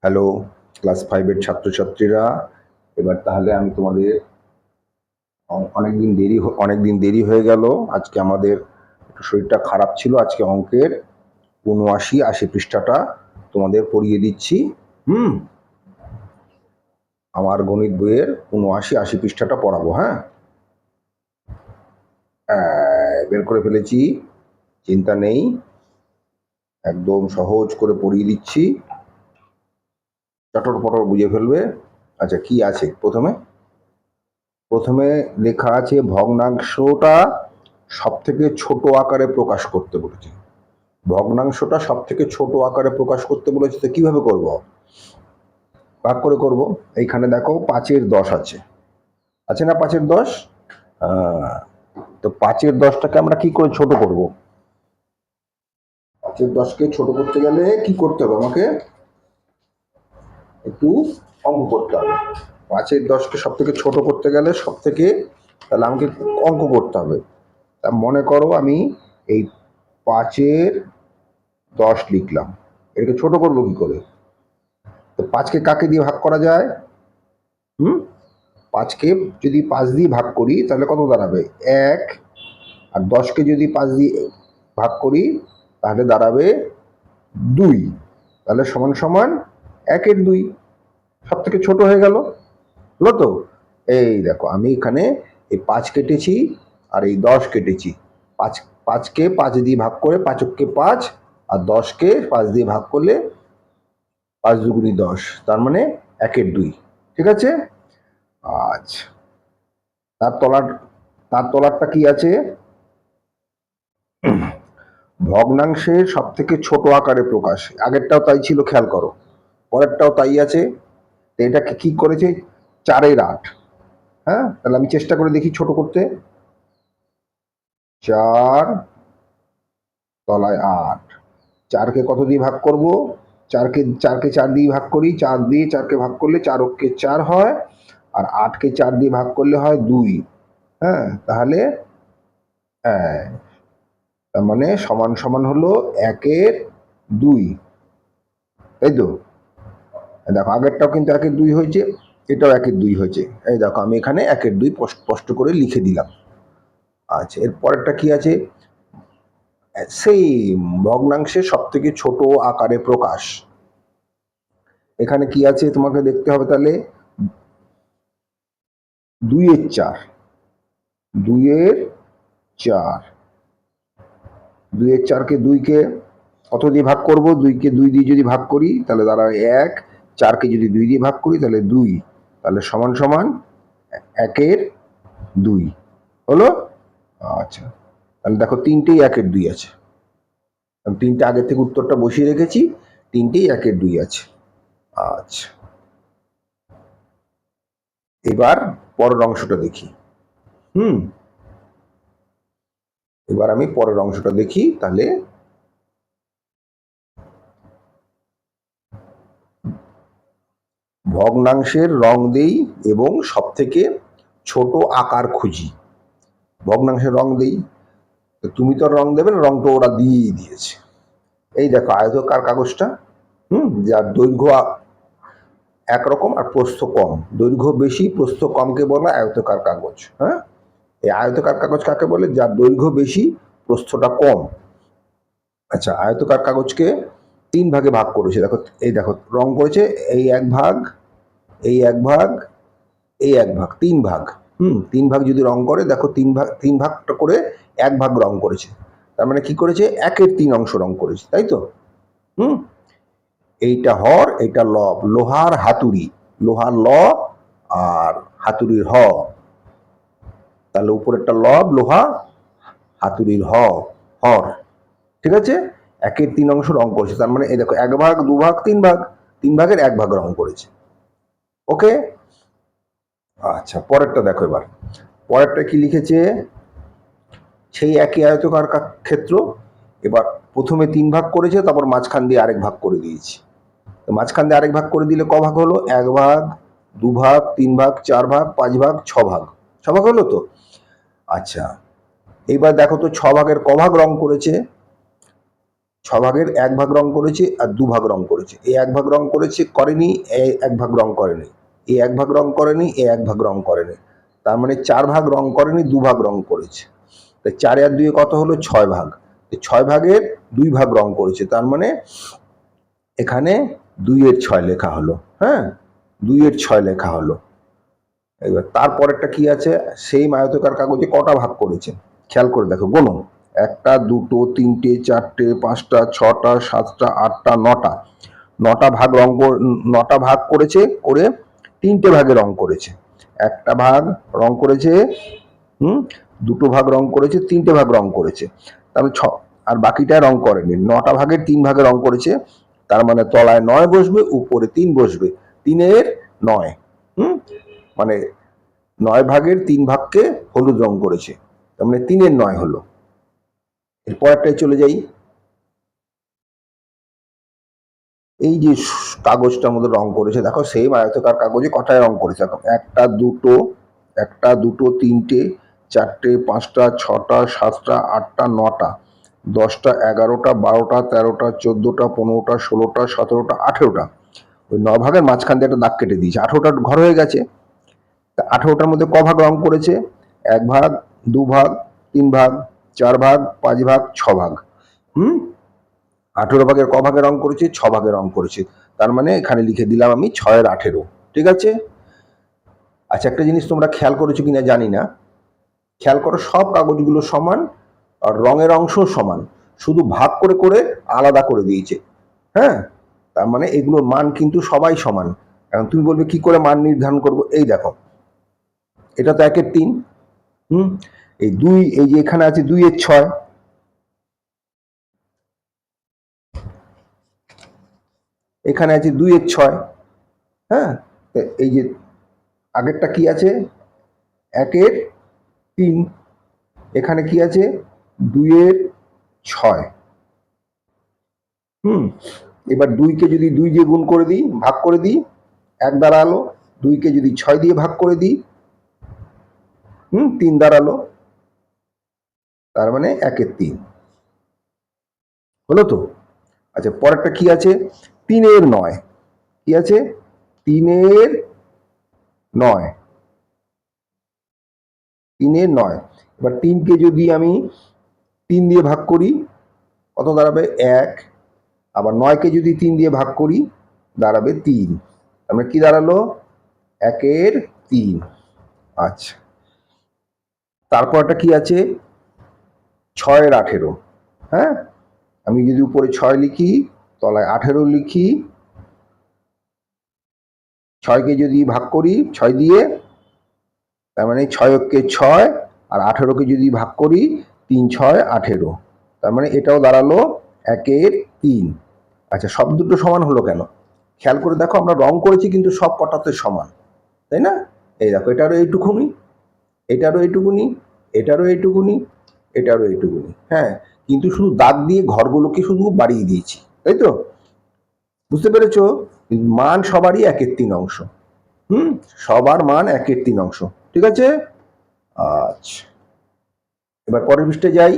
Hello class 5-এর ছাত্রছাত্রীরা, এবার তাহলে আমি তোমাদের অনেকদিন দেরি হয়ে গেল। আজকে আমাদের একটু শরীরটা খারাপ ছিল। আজকে অঙ্কের ৭৯-৮০ পৃষ্ঠাটা তোমাদের পড়িয়ে দিচ্ছি। আমার গণিত বইয়ের ৭৯-৮০ পৃষ্ঠাটা পড়াবো। হ্যাঁ, বের করে ফেলেছি, চিন্তা নেই, একদম সহজ করে পড়িয়ে দিচ্ছি, চটর পটর বুঝে ফেলবে। আচ্ছা, কি আছে প্রথমে লেখা আছে ভগ্নাংশটা সব থেকে ছোট আকারে প্রকাশ করতে বলেছে। ভগ্নাংশটা সব থেকে ছোট আকারে প্রকাশ করতে বলেছে, তো কিভাবে করব? ভাগ করে করব। এইখানে দেখো 5-10 আছে না 5-10? তো 5-10টাকে আমরা কি করে ছোট করব? 5-10কে ছোট করতে গেলে কি করতে হবে? আমাকে একটু অঙ্ক করতে হবে। 5-10কে সব থেকে ছোট করতে গেলে তাহলে আমাকে অঙ্ক করতে হবে। তা মনে করো আমি এই 5-10 লিখলাম, এটাকে ছোট করবো কি করে? তো 5কে কাকে দিয়ে ভাগ করা যায়? 5কে যদি 5 দিয়ে ভাগ করি তাহলে কত দাঁড়াবে? 1। আর 10কে যদি 5 দিয়ে ভাগ করি তাহলে দাঁড়াবে 2। তাহলে সমান সমান 1/2। সব থেকে ছোট হয়ে গেল, হলো তো? এই দেখো, আমি এখানে এই 5 কেটেছি আর এই 10 কেটেছি। 5কে 5 দিয়ে ভাগ করে 5-কে 5, আর 10কে 5 দিয়ে ভাগ করলে 5×2 = 10, তার মানে 1/2। ঠিক আছে? আচ্ছা, তার তলারটা কি আছে? ভগ্নাংশের সব থেকে ছোট আকারে প্রকাশ। আগেরটাও তাই ছিল, খেয়াল করো, পরেরটাও তাই আছে। তো এটাকে কি করেছে? 4/8। হ্যাঁ, তাহলে আমি চেষ্টা করে দেখি ছোট করতে। 4 তলায় 8। 4কে কত দিয়ে ভাগ করব? 4কে 4 দিয়ে ভাগ করি। 4 দিয়ে 4কে ভাগ করলে 4 × 4 হয়, আর 8কে 4 দিয়ে ভাগ করলে হয় 2। হ্যাঁ, তাহলে তার মানে সমান সমান হলো 1/2। তাই তো? দেখো, আগেরটাও কিন্তু 1/2 হয়েছে, এটাও 1/2 হয়েছে। এই দেখো, আমি এখানে 1/2 স্পষ্ট করে লিখে দিলাম। আচ্ছা, এর পরেরটা কি আছে? সেম, ভগ্নাংশের সব থেকে ছোট আকারে প্রকাশ। এখানে কি আছে তোমাকে দেখতে হবে। তাহলে 2/4, 2/4, 2/4কে 2কে কত দিয়ে ভাগ করব? 2কে 2 দিয়ে যদি ভাগ করি তাহলে দাঁড়ায় 1। 4কে যদি 2 দিয়ে ভাগ করি তাহলে 2। তাহলে সমান সমান 1/2 হলো। আচ্ছা, তাহলে দেখো, 3টেই 1/2 আছে। আমি 3টে আগের থেকে উত্তরটা বসিয়ে রেখেছি, 3টেই 1/2 আছে। আচ্ছা, এবার পরের অংশটা দেখি। এবার আমি পরের অংশটা দেখি। তাহলে ভগ্নাংশের রং দেই এবং সব থেকে ছোট আকার খুঁজি। ভগ্নাংশের রং দেই, তো তুমি তো রং দেবে না, রং তো ওরা দিয়েই দিয়েছে। এই দেখো আয়তকার কাগজটা, যার দৈর্ঘ্য একরকম আর প্রস্থ কম। দৈর্ঘ্য বেশি প্রস্থ কমকে বলা আয়তকার কাগজ। হ্যাঁ, এই আয়তকার কাগজ কাকে বলে? যার দৈর্ঘ্য বেশি প্রস্থটা কম। আচ্ছা, আয়তকার কাগজকে 3 ভাগে ভাগ করেছে। দেখো, এই দেখো রং করেছে, এই 1 ভাগ, এই 1 ভাগ, এই 1 ভাগ, 3 ভাগ। 3 ভাগ যদি রং করে, দেখো 3 ভাগটা করে 1 ভাগ রং করেছে। তার মানে কি করেছে? 1/3 অংশ রং করেছে, তাই তো? এইটা হর, এইটা লব, লোহার হাতুড়ি, লোহার ল আর হাতুড়ির হ। তাহলে উপরেরটা লব, লোহা, হাতুড়ির হর। ঠিক আছে? 1/3 অংশ রং করেছে। তার মানে এই দেখো, 1 ভাগ, 2 ভাগ, 3 ভাগ, 3 ভাগের 1 ভাগ রং করেছে। ওকে? আচ্ছা, পরেরটা দেখো। এবার পরেরটা কি লিখেছে? সেই একই আয়তকার ক্ষেত্র। এবার প্রথমে 3 ভাগ করেছে, তারপর মাঝখান দিয়ে আরেক ভাগ করে দিয়েছি। তো মাঝখান দিয়ে আরেক ভাগ করে দিলে ক ভাগ হলো? 1 ভাগ, 2 ভাগ, 3 ভাগ, 4 ভাগ, 5 ভাগ, 6 ভাগ। 6 ভাগ হলো তো? আচ্ছা, এইবার দেখো তো 6 ভাগের ক ভাগ রং করেছে? ভাগের 1 ভাগ রং করেছে আর 2 ভাগ রং করেছে। এই 1 ভাগ রং করেছে করেনি, এই 1 ভাগ রং করেনি, এই 1 ভাগ রং করেনি, এই 1 ভাগ রং করেনি। তার মানে 4 ভাগ রং করেনি, 2 ভাগ রং করেছে। তাই 4 আর 2 কত হলো? 6 ভাগ। 6 ভাগের 2 ভাগ রং করেছে, তার মানে এখানে 2 এর 6 লেখা হলো। হ্যাঁ, 2 এর 6 লেখা হলো। এবার তারপরেরটা কি আছে? সেই আয়তাকার কাগজে কটা ভাগ করেছে খেয়াল করে দেখো, গোনো। 1টা 2টো 3টে 4টে 5টা 6টা 7টা 8টা 9টা। 9টা ভাগ রং 9টা ভাগ করেছে, করে 3টে ভাগে রং করেছে। 1টা ভাগ রং করেছে, 2টো ভাগ রং করেছে, 3টে ভাগ রং করেছে। তাহলে 6, আর বাকিটা রং করেনি। 9টা ভাগের 3 ভাগে রং করেছে, তার মানে তলায় 9 বসবে, উপরে 3 বসবে। 3 এর 9, মানে 9 ভাগের 3 ভাগকে হলুদ রং করেছে, তার মানে 3 এর 9 হলো। এরপরটাই চলে যাই। এই যে কাগজটার মধ্যে রং করেছে, দেখো সেম আয়তাকার কাগজে কটায় রং করেছে। 1টা 2টো 1টা 2টো 3টে 4টে 5টা 6টা 7টা 8টা 9টা 10টা 11টা 12টা 13টা 14টা 15টা 16টা 17টা 18টা। ওই 9 ভাগের মাঝখান দিয়ে একটা দাগ কেটে দিয়েছে, 18টা ঘর হয়ে গেছে। 18টার মধ্যে ক ভাগ রং করেছে? 1 ভাগ, 2 ভাগ, 3 ভাগ, 4 ভাগ, 5 ভাগ, 6 ভাগ। 18 ভাগের ক ভাগে রং করেছে? 6 ভাগে রং করেছে। তার মানে এখানে লিখে দিলাম আমি 6 এর 18। ঠিক আছে। আচ্ছা, একটা জিনিস তোমরা খেয়াল করেছো কিনা জানি না, খেয়াল করো সব কাগজগুলো সমান আর রঙের অংশ সমান, শুধু ভাগ করে করে আলাদা করে দিয়েছে। হ্যাঁ, তার মানে এগুলোর মান কিন্তু সবাই সমান। এখন তুমি বলবে কি করে মান নির্ধারণ করব? এই দেখো, এটা তো 1 এর 3, এই 2, এই যে এখানে আছে 2 এর 6, এখানে আছে 2 এর 6। হ্যাঁ, এই যে আগেরটা কি আছে? 1 এর 3, এখানে কি আছে? 2 এর 6। এবার 2কে যদি 2 দিয়ে গুণ করে দিই, ভাগ করে দিই, 1 দাঁড়ালো। 2কে যদি 6 দিয়ে ভাগ করে দিই, 3 দাঁড়ালো। তার মানে 1 এর 3 হলো তো। আচ্ছা, পরেরটা কি আছে? 3 এর 9। কি আছে? 3 এর 9, 3 এর 9। এবার 3কে যদি আমি 3 দিয়ে ভাগ করি, কত দাঁড়াবে? 1। আবার 9কে যদি 3 দিয়ে ভাগ করি, দাঁড়াবে 3। আমরা কি দাঁড়ালো? 1 এর 3। আচ্ছা, তারপরটা কি আছে? 6 এর 18। হ্যাঁ, আমি যদি উপরে 6 লিখি, তলায় 18 লিখি, 6কে যদি ভাগ করি 6 দিয়ে, তার মানে 6 6, আর 18কে যদি ভাগ করি 3 6 18, তার মানে এটাও দাঁড়ালো 1 এর 3। আচ্ছা, সব দুটো সমান হলো কেন? খেয়াল করে দেখো, আমরা রং করেছি কিন্তু সব কটাতে সমান, তাই না? এই দেখো, এটারও এইটুকুনি, এটারও এইটুকুনি, এটারও এইটুকুনি, এটারও এইটুকুনি। হ্যাঁ, কিন্তু শুধু দাগ দিয়ে ঘরগুলোকে শুধু বাড়িয়ে দিয়েছি, তাই তো? বুঝতে পেরেছো? মান সবারই 1 এর 3 অংশ। সবার মান 1 এর 3 অংশ। ঠিক আছে। আচ্ছা, এবার পরের পৃষ্ঠে যাই।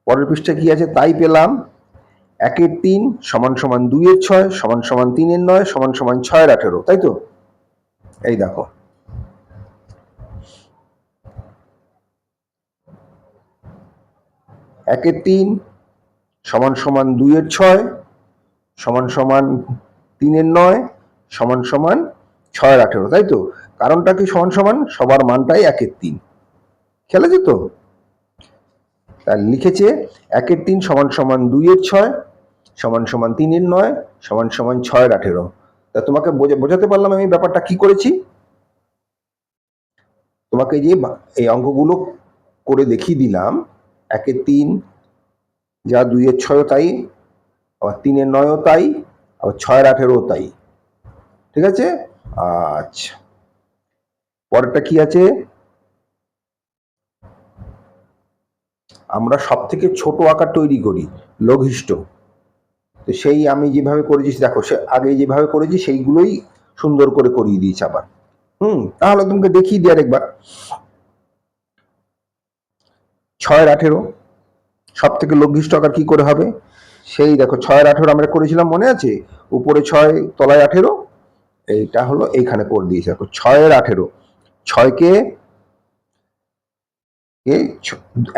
পরের পৃষ্ঠে কি আছে? তাই পেলাম 1 এর 3 সমান সমান 2 এর 6 সমান সমান 3 এর 9 সমান সমান 6 এর 18, তাই তো? এই দেখো, 1 এর 3 সমান সমান 2 এর 6 সমান সমান 3 এর 9 সমান সমান 6 এর 18, তাই তো? কারণটা কি? সমান সমান, সবার মানটাই 1 এর 3। খেয়াল আছে তো? তাহলে লিখেছে 1 এর 3 সমান সমান 2 এর 6 সমান সমান 3 এর 9 সমান সমান 6 এর 18। তা তোমাকে বোঝাতে পারলাম আমি ব্যাপারটা কি করেছি? তোমাকে যে এই অঙ্কগুলো করে দেখিয়ে দিলাম, 1 এর 3 যা, 2 এর 6ও তাই, আবার 3 এর 9ও তাই, আবার 6 এর 18ও তাই। ঠিক আছে। আচ্ছা, পরেরটা কি আছে? আমরা সব থেকে ছোট আকার তৈরি করি, লঘিষ্ঠ। তো সেই আমি যেভাবে করেছি, দেখো সে আগে যেভাবে করেছি সেইগুলোই সুন্দর করে করিয়ে দিয়েছি আবার। তাহলে তোমাকে দেখিয়ে দিই আরেকবার। 6 এর 18, সব থেকে লঘিষ্ঠ আকার কি করে হবে? সেই দেখো 6 আর 18 আমরা করেছিলাম, মনে আছে? উপরে 6 তলায় 18, এইটা হলো এইখানে করে দিয়েছে। দেখো 6 আর 18, 6কে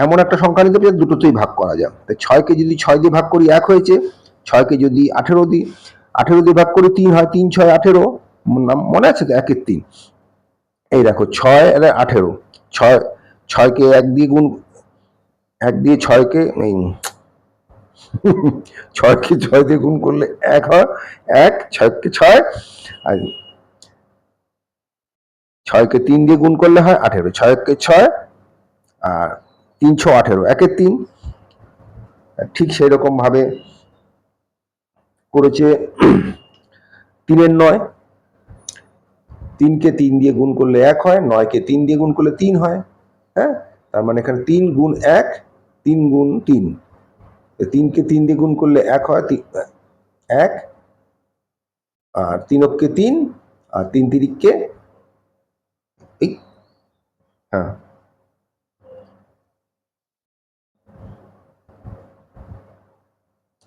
এমন একটা সংখ্যা নিতে পারে দুটোতেই ভাগ করা যায়। তাই 6কে যদি 6 দিয়ে ভাগ করি 1 হয়েছে, 6কে যদি 18 দিই 18 দিয়ে ভাগ করি 3 হয়, 3 6 18, মনে আছে তো? 1 এর 3। এই দেখো 6 আর 18, 6কে 1 দিয়ে গুণ, 1 দিয়ে 6কে 6কে 6 দিয়ে গুণ করলে 1 হয়, 1, 6কে 6, আর 6কে 3 দিয়ে গুণ করলে হয় 18, 6কে 6 আর 3 6 18, 1 এর 3। ঠিক সেই রকম ভাবে করেছে 3 এর 9, 3কে 3 দিয়ে গুণ করলে 1 হয়, 9কে 3 দিয়ে গুণ করলে 3 হয়। হ্যাঁ, তার মানে এখানে 3 গুণ 1, 3 গুণ 3, 3কে 3 দিয়ে গুণ করলে 1 হয়, 1, আর 3কে 3, আর 3 তিরিককে এই, হ্যাঁ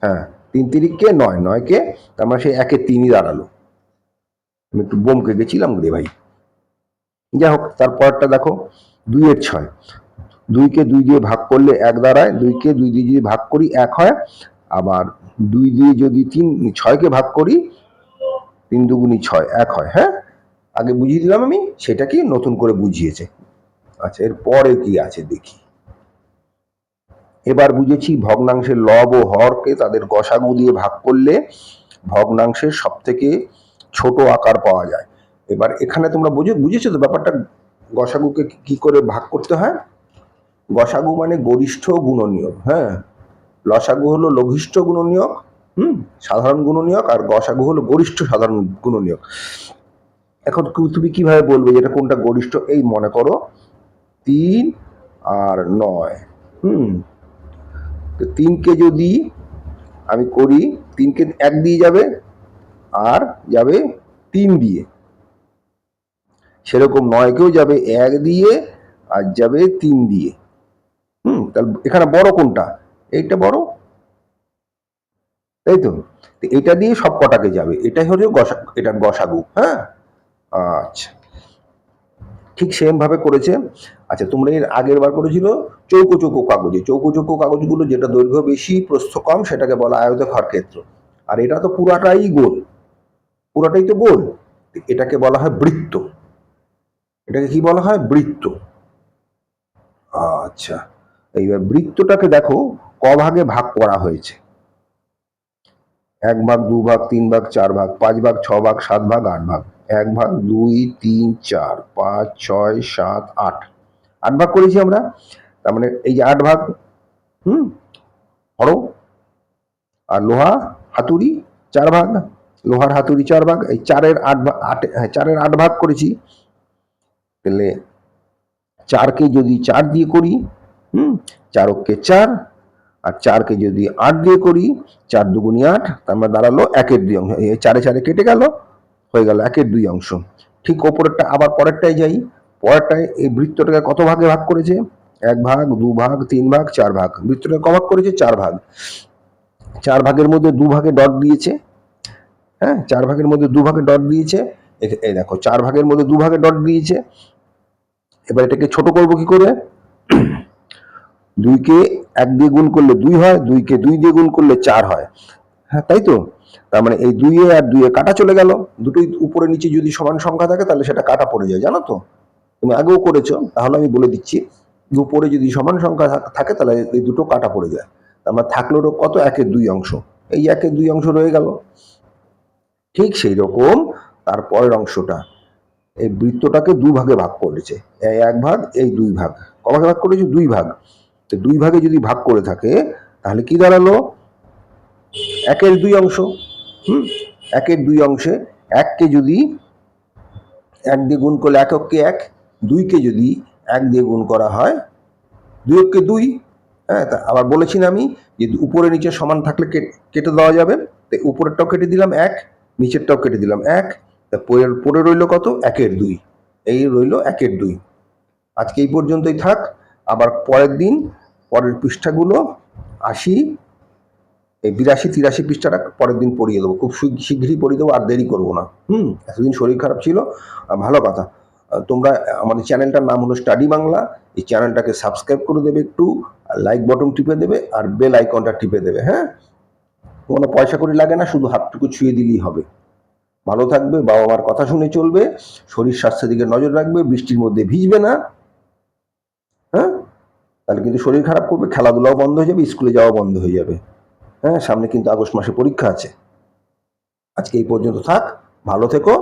হ্যাঁ 3 তিরিককে 9, 9কে, তার মানে সেই 1 এর 3ই দাঁড়ালো। আমি একটু বমকে গেছিলাম রে ভাই। যাই হোক, তারপরটা দেখো 2 এর 6, 2কে 2 দিয়ে ভাগ করলে 1 দাঁড়ায়, 2কে 2 দিয়ে যদি ভাগ করি 1 হয়, আবার 2 দিয়ে যদি 6কে ভাগ করি 3 দুগুণী 6, 1 হয়। হ্যাঁ, আগে বুঝিয়ে দিলাম আমি, সেটা কি নতুন করে বুঝিয়েছে। আচ্ছা, এর পরে কি আছে দেখি। এবার বুঝেছি ভগ্নাংশের লব ও হরকে তাদের গসাগু দিয়ে ভাগ করলে ভগ্নাংশের সব থেকে ছোট আকার পাওয়া যায়। এবার এখানে তোমরা বুঝেছো তো ব্যাপারটা, গসাগুকে কি করে ভাগ করতে হয়? গসাগু মানে গরিষ্ঠ গুণনীয়ক। হ্যাঁ, লসাগু হলো লঘিষ্ঠ গুণনীয়ক, সাধারণ গুণনীয়ক, আর গসাগু হলো গরিষ্ঠ সাধারণ গুণনীয়ক। এখন তুমি কিভাবে বলবে যেটা কোনটা গরিষ্ঠ? এই মনে করো 3 আর 9, 3কে যদি আমি করি, 3কে 1 দিয়ে যাবে আর যাবে 3 দিয়ে, সেরকম 9কেও যাবে 1 দিয়ে আর যাবে 3 দিয়ে। তাহলে এখানে বড় কোনটা? এইটা বড়, তাই তো? এটা দিয়ে সব কটাকে যাবে, এটাই হলো এটার গসাগু। হ্যাঁ, আচ্ছা, ঠিক সেম ভাবে করেছে। আচ্ছা, তোমরা এর আগের বার করেছিল চৌকো চৌকো কাগজে। চৌকো চৌকো কাগজগুলো যেটা দৈর্ঘ্য বেশি প্রস্থ কম সেটাকে বলা আয়তক্ষেত্র ক্ষেত্র, আর এটা তো পুরাটাই গোল, পুরাটাই তো গোল, এটাকে বলা হয় বৃত্ত। এটাকে কি বলা হয়? বৃত্ত। আচ্ছা, এইবার বৃত্তটাকে দেখো ক ভাগে ভাগ করা হয়েছে। 1 ভাগ, 2 ভাগ, 3 ভাগ, 4 ভাগ, 5 ভাগ, 6 ভাগ, 7 ভাগ, 8 ভাগ। 1 ভাগ, 2, 3, 4, 5, 6, 7, 8, 8 ভাগ করেছি আমরা। তার মানে এই যে 8 ভাগ, হরো, আর লোহা হাতুড়ি 4 ভাগ, লোহার হাতুড়ি 4 ভাগ, এই 4-এর 8 ভাগ, 4-এর 8 ভাগ করেছি। তাহলে 4কে যদি 4 দিয়ে করি, 4কে 4, আর 4কে যদি 8 দিয়ে করি, 4 দুগুণী 8, তার মানে দাঁড়ালো 1-এর 2 অংশ। এই 4-এ কেটে গেল, হয়ে গেল 1-এর 2 অংশ। ঠিক ওপরেরটা, আবার পরেরটায় যাই। পরেরটায় এই বৃত্তটাকে কত ভাগে ভাগ করেছে? 1 ভাগ, 2 ভাগ, 3 ভাগ, 4 ভাগ। বৃত্তটাকে ক ভাগ করেছে? 4 ভাগ। 4 ভাগের মধ্যে 2 ভাগে ডট দিয়েছে। হ্যাঁ, 4 ভাগের মধ্যে 2 ভাগে ডট দিয়েছে। এই দেখো 4 ভাগের মধ্যে 2 ভাগে ডট দিয়েছে। এবার এটাকে ছোট করব কি করে? 2কে 1 দিয়ে গুণ করলে 2 হয়, 2কে 2 দিয়ে গুণ করলে 4 হয়। হ্যাঁ, তাই তো? তার মানে এই 2 আর 2 কাটা চলে গেল। দুটোই উপরে নিচে যদি সমান সংখ্যা থাকে তাহলে সেটা কাটা পড়ে যায়, জানো তো? তুমি আগেও করেছো, তাহলে আমি বলে দিচ্ছি। উপরে যদি সমান সংখ্যা থাকে তাহলে এই দুটো কাটা পড়ে যায়। তার মানে থাকলো কত? 1-এর 2 অংশ। এই 1-এর 2 অংশ রয়ে গেল। ঠিক সেই রকম তারপরের অংশটা, এই বৃত্তটাকে 2 ভাগে ভাগ করেছে। এই 1 ভাগ, এই 2 ভাগ। ক ভাগে ভাগ করেছে? 2 ভাগ। তো 2 ভাগে যদি ভাগ করে থাকে তাহলে কি দাঁড়ালো? 1-এর 2 অংশ। 1-এর 2 অংশে 1কে যদি 1 দিয়ে গুণ করলে 1-কে 1, 2কে যদি 1 দিয়ে গুণ করা হয় 2-কে 2। হ্যাঁ, তা আবার বলেছি না আমি যে উপরে নিচে সমান থাকলে কেটে দেওয়া যাবে। তাই উপরেরটাও কেটে দিলাম 1, নিচেরটাও কেটে দিলাম 1, তা পরে রইল কত? 1-এর 2। এই রইল 1-এর 2। আজকে এই পর্যন্তই থাক। আবার পরের দিন পরের পৃষ্ঠাগুলো 80, এই 82-83 পৃষ্ঠাটা পরের দিন পড়িয়ে দেবো, খুব শীঘ্রই পড়িয়ে দেবো, আর দেরি করবো না। এতদিন শরীর খারাপ ছিল, ভালো কথা। তোমরা, আমাদের চ্যানেলটার নাম হলো স্টাডি বাংলা, এই চ্যানেলটাকে সাবস্ক্রাইব করে দেবে, একটু লাইক বটন টিপে দেবে, আর বেল আইকনটা টিপে দেবে। হ্যাঁ, কোনো পয়সা করি লাগে না, শুধু হাতটুকু ছুঁয়ে দিলেই হবে। ভালো থাকবে, বাবা মার কথা শুনে চলবে, শরীর স্বাস্থ্যের দিকে নজর রাখবে, বৃষ্টির মধ্যে ভিজবে না। হ্যাঁ, তাহলে কিন্তু শরীর খারাপ করবে, খেলাধুলাও বন্ধ হয়ে যাবে, স্কুলে যাওয়া বন্ধ হয়ে যাবে। হ্যাঁ, সামনে কিন্তু আগস্ট মাসে পরীক্ষা আছে। আজকে এই পর্যন্ত থাক, ভালো থেকো।